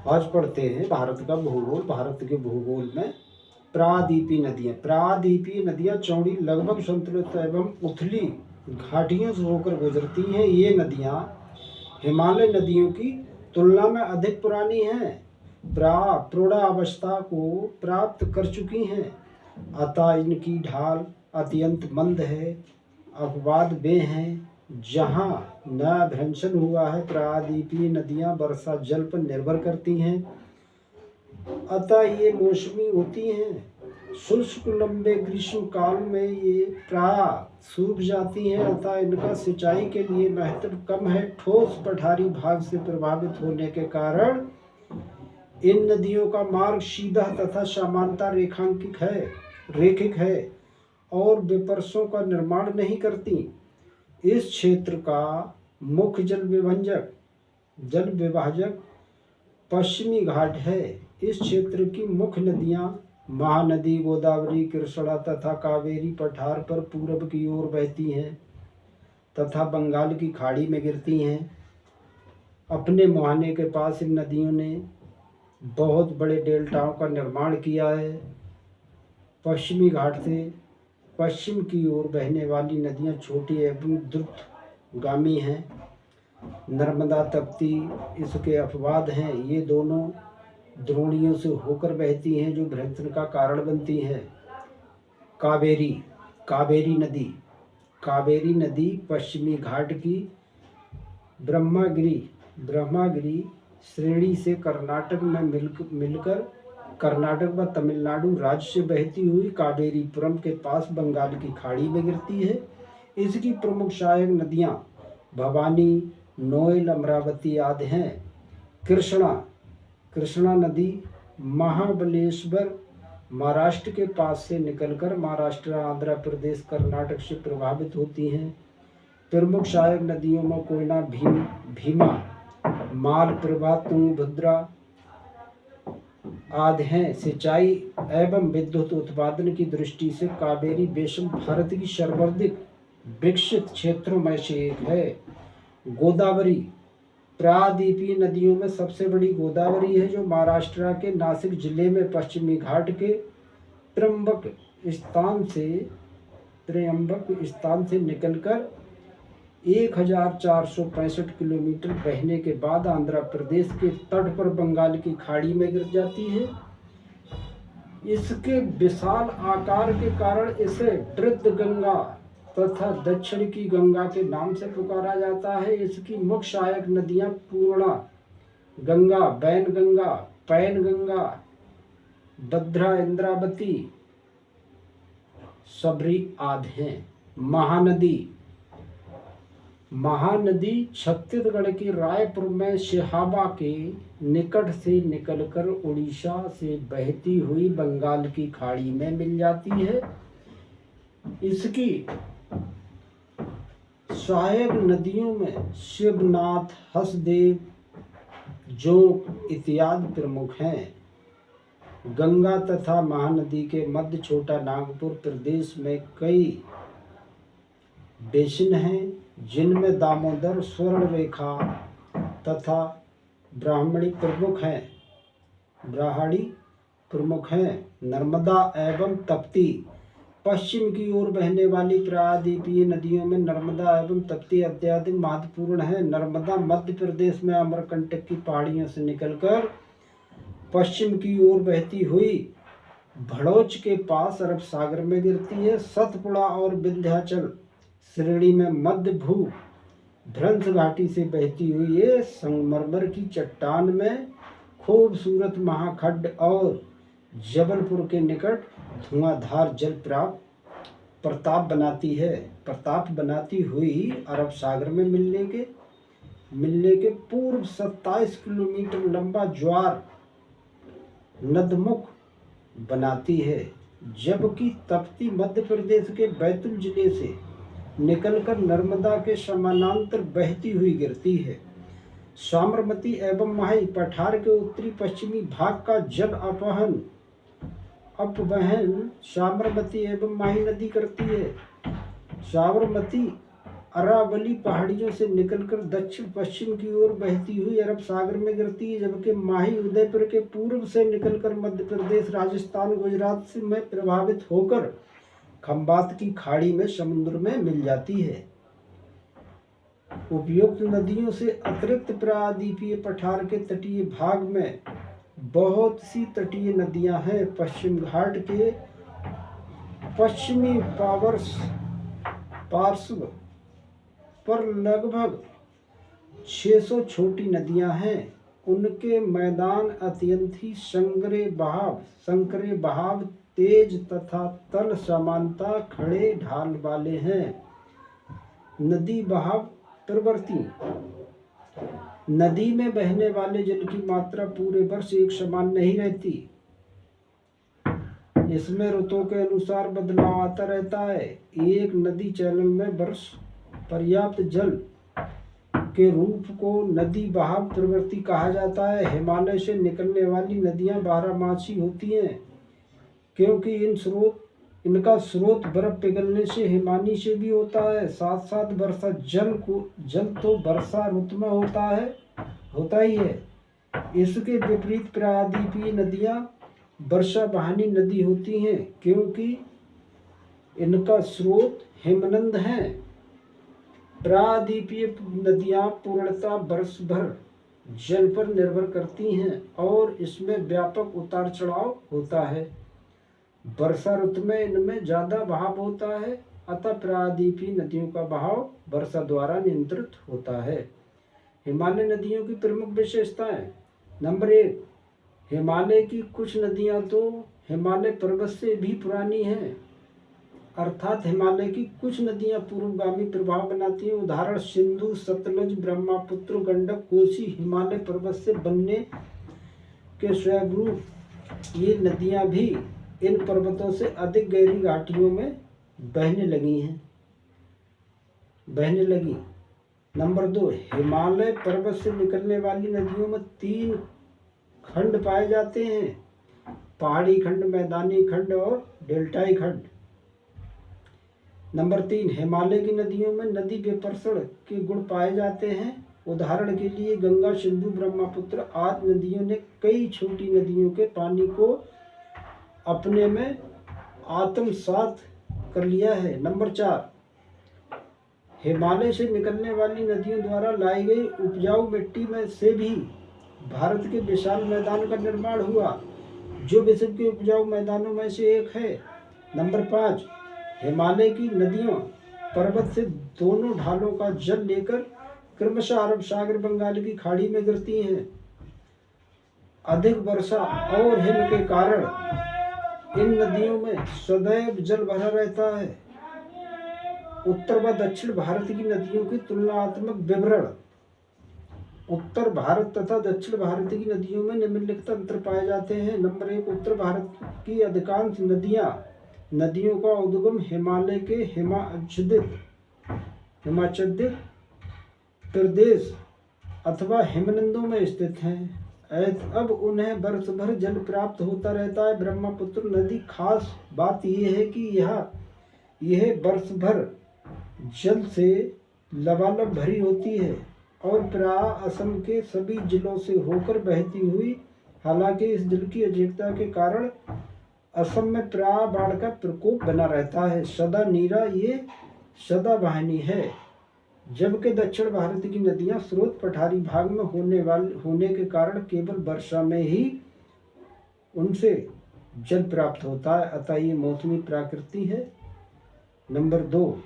आज पढ़ते हैं भारत का भूगोल। भारत के भूगोल में प्रादीपीय नदियाँ। प्रादीपीय नदियाँ चौड़ी लगभग संतुलित एवं उथली घाटियों से होकर गुजरती हैं। ये नदियाँ हिमालय नदियों की तुलना में अधिक पुरानी हैं, प्रौढ़ावस्था को प्राप्त कर चुकी हैं, अतः इनकी ढाल अत्यंत मंद है। अपवाद वे हैं जहाँ नया भ्रंशन हुआ है। प्रायद्वीपीय नदियाँ वर्षा जल पर निर्भर करती हैं, अतः ये मौसमी होती हैं। शुष्क लंबे ग्रीष्म काल में ये प्राय सूख जाती हैं, अतः इनका सिंचाई के लिए महत्व कम है। ठोस पठारी भाग से प्रभावित होने के कारण इन नदियों का मार्ग सीधा तथा समांतर रेखिक है और विपर्सों का निर्माण नहीं करती। इस क्षेत्र का मुख्य जल विभाजक पश्चिमी घाट है। इस क्षेत्र की मुख्य नदियाँ महानदी, गोदावरी, कृष्णा तथा कावेरी पठार पर पूरब की ओर बहती हैं तथा बंगाल की खाड़ी में गिरती हैं। अपने मुहाने के पास इन नदियों ने बहुत बड़े डेल्टाओं का निर्माण किया है। पश्चिमी घाट से पश्चिम की ओर बहने वाली नदियाँ छोटी एवं द्रुतगामी हैं। नर्मदा, तप्ती इसके अपवाद हैं। ये दोनों द्रोणियों से होकर बहती हैं जो भ्रंशन का कारण बनती हैं। कावेरी नदी पश्चिमी घाट की ब्रह्मगिरी श्रेणी से कर्नाटक में मिलकर कर्नाटक व तमिलनाडु राज्य से बहती हुई कावेरीपुरम के पास बंगाल की खाड़ी में गिरती है। इसकी प्रमुख सहायक नदियाँ भवानी, नोएल, अमरावती आदि हैं। कृष्णा नदी महाबलेश्वर महाराष्ट्र के पास से निकलकर महाराष्ट्र, आंध्र प्रदेश, कर्नाटक से प्रभावित होती हैं। प्रमुख सहायक नदियों में कोयना, भीमा, मालप्रभा, तुंगभद्रा आदि हैं। सिंचाई एवं विद्युत उत्पादन की दृष्टि से कावेरी बेसिन भारत की सर्वाधिक विकसित क्षेत्रों में से एक है। गोदावरी प्रायद्वीपीय नदियों में सबसे बड़ी गोदावरी है, जो महाराष्ट्र के नासिक जिले में पश्चिमी घाट के त्र्यंबक स्थान से निकलकर 1465 किलोमीटर बहने के बाद आंध्र प्रदेश के तट पर बंगाल की खाड़ी में गिर जाती है। इसके विशाल आकार के कारण इसे वृद्ध गंगा तथा दक्षिण की गंगा के नाम से पुकारा जाता है। इसकी मुख्य सहायक नदियां पूर्णा गंगा, बैनगंगा, पैनगंगा, भद्रा, इंद्रावती, सबरी आदि हैं। महानदी छत्तीसगढ़ के रायपुर में सिहावा के निकट से निकलकर उड़ीसा से बहती हुई बंगाल की खाड़ी में मिल जाती है। इसकी सहायक नदियों में शिवनाथ, हसदेव, जोग इत्यादि प्रमुख हैं। गंगा तथा महानदी के मध्य छोटा नागपुर प्रदेश में कई बेसिन हैं, जिनमें दामोदर, स्वर्णरेखा तथा ब्राह्मणी प्रमुख हैं। नर्मदा एवं तप्ती पश्चिम की ओर बहने वाली प्रायद्वीपीय नदियों में नर्मदा एवं तप्ती अत्यधिक महत्वपूर्ण है। नर्मदा मध्य प्रदेश में अमरकंटक की पहाड़ियों से निकलकर पश्चिम की ओर बहती हुई भड़ोच के पास अरब सागर में गिरती है। सतपुड़ा और विंध्याचल श्रेणी में मध्य भू भ्रंश घाटी से बहती हुई ये संगमरमर की चट्टान में खूबसूरत महाखड्ड और जबलपुर के निकट धुआंधार जल प्रताप बनाती हुई अरब सागर में मिलने के पूर्व 27 किलोमीटर लंबा ज्वार नदमुख बनाती है, जबकि तप्ती मध्य प्रदेश के बैतूल जिले से निकलकर नर्मदा के समानांतर बहती हुई गिरती है। साबरमती एवं माही पठार के उत्तरी पश्चिमी भाग का जल अपवहन साबरमती एवं माही नदी करती है। साबरमती अरावली पहाड़ियों से निकलकर दक्षिण पश्चिम की ओर बहती हुई अरब सागर में गिरती है, जबकि माही उदयपुर के पूर्व से निकलकर मध्य प्रदेश, राजस्थान, गुजरात से में प्रभावित होकर खंबात की खाड़ी में समुद्र में मिल जाती है। उपयुक्त नदियों से अतिरिक्त प्रायद्वीपीय पठार के तटीय भाग में बहुत सी तटीय नदियां हैं। पश्चिम घाट के पश्चिमी पार्श्व पर लगभग 600 छोटी नदियां हैं। उनके मैदान अत्यंत ही संकरे बहाव, तेज तथा तल समानता खड़े ढाल वाले हैं। नदी बहाव प्रवृत्ति। नदी में बहने वाले जल की मात्रा पूरे वर्ष एक समान नहीं रहती। इसमें ऋतुओं के अनुसार बदलाव आता रहता है। एक नदी चैनल में वर्ष पर्याप्त जल के रूप को नदी बहाव प्रवृत्ति कहा जाता है। हिमालय से निकलने वाली नदियां बारहमासी होती हैं, क्योंकि इनका स्रोत बर्फ पिघलने से हिमानी से भी होता है। साथ साथ वर्षा जल तो वर्षा ऋतु में होता ही है। इसके विपरीत प्रायद्वीपीय नदियां वर्षा वाहिनी नदी होती हैं, क्योंकि इनका स्रोत हिमनद है। प्रायद्वीपीय नदियां पूर्णतः वर्ष भर जल पर निर्भर करती हैं और इसमें व्यापक उतार चढ़ाव होता है। वर्षा ऋतु में इनमें ज्यादा बहाव होता है, अतः प्रायद्वीपीय नदियों का बहाव वर्षा द्वारा नियंत्रित होता है। हिमालय नदियों की प्रमुख विशेषताएं। नंबर 1, हिमालय की कुछ नदियां तो हिमालय पर्वत से भी पुरानी हैं, अर्थात हिमालय की कुछ नदियां पूर्वगामी प्रभाव बनाती हैं। उदाहरण सिंधु, सतलज, ब्रह्मपुत्र, गंडक, कोसी हिमालय पर्वत से बनने के स्वरूप ये नदियां भी इन पर्वतों से अधिक गहरी घाटियों में बहने लगी। नंबर 2, हिमालय पर्वत से निकलने वाली नदियों में 3 खंड पाए जाते हैं: पहाड़ी खंड, मैदानी खंड और डेल्टाई खंड। नंबर 3, हिमालय की नदियों में नदी विपर्षण के गुण पाए जाते हैं। उदाहरण के लिए गंगा, सिंधु, ब्रह्मपुत्र आदि नदियों ने कई छोटी नदियों के पानी को अपने में आत्मसात कर लिया है। नंबर 4, हिमालय से निकलने वाली नदियों द्वारा लाई गई उपजाऊ मिट्टी में से भी भारत के विशाल मैदान का निर्माण हुआ, जो विश्व के उपजाऊ मैदानों में से एक है। नंबर 5, हिमालय की नदियां पर्वत से दोनों ढालों का जल लेकर क्रमशः अरब सागर, बंगाल की खाड़ी में गिरती हैं। अधिक वर्षा और हिम के कारण इन नदियों में सदैव जल भरा रहता है। उत्तर व दक्षिण भारत की नदियों की तुलनात्मक विवरण। उत्तर भारत तथा दक्षिण भारत की नदियों में निम्नलिखित अंतर पाए जाते हैं। नंबर 1, उत्तर भारत की अधिकांश नदियों का उद्गम हिमालय के हिमाच्छादित प्रदेश अथवा हिमनदों में स्थित हैं। अब उन्हें वर्ष भर जल प्राप्त होता रहता है। ब्रह्मपुत्र नदी खास बात यह है कि यह वर्ष भर जल से लबालब भरी होती है और प्रायः असम के सभी जिलों से होकर बहती हुई। हालांकि इस जल की अधिकता के कारण असम में प्रायः बाढ़ का प्रकोप बना रहता है। सदा नीरा ये सदाबहानी है, जबकि दक्षिण भारत की नदियां स्रोत पठारी भाग में होने के कारण केवल वर्षा में ही उनसे जल प्राप्त होता है, अतः ये मौसमी प्रकृति है। नंबर 2,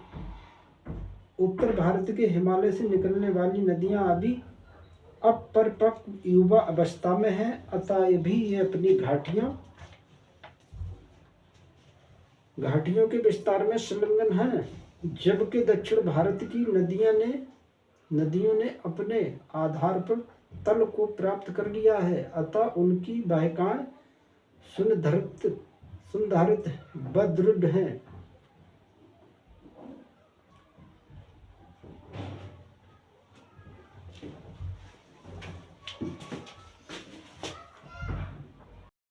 उत्तर भारत के हिमालय से निकलने वाली नदियां अभी अपरिपक्व युवा अवस्था में हैं, अतः भी ये अपनी घाटियों के विस्तार में संलग्न हैं। जबकि दक्षिण भारत की नदियों ने अपने आधार पर तल को प्राप्त कर लिया है, अतः उनकी वाहिकाएं सुनिर्धारित व दृढ़ हैं।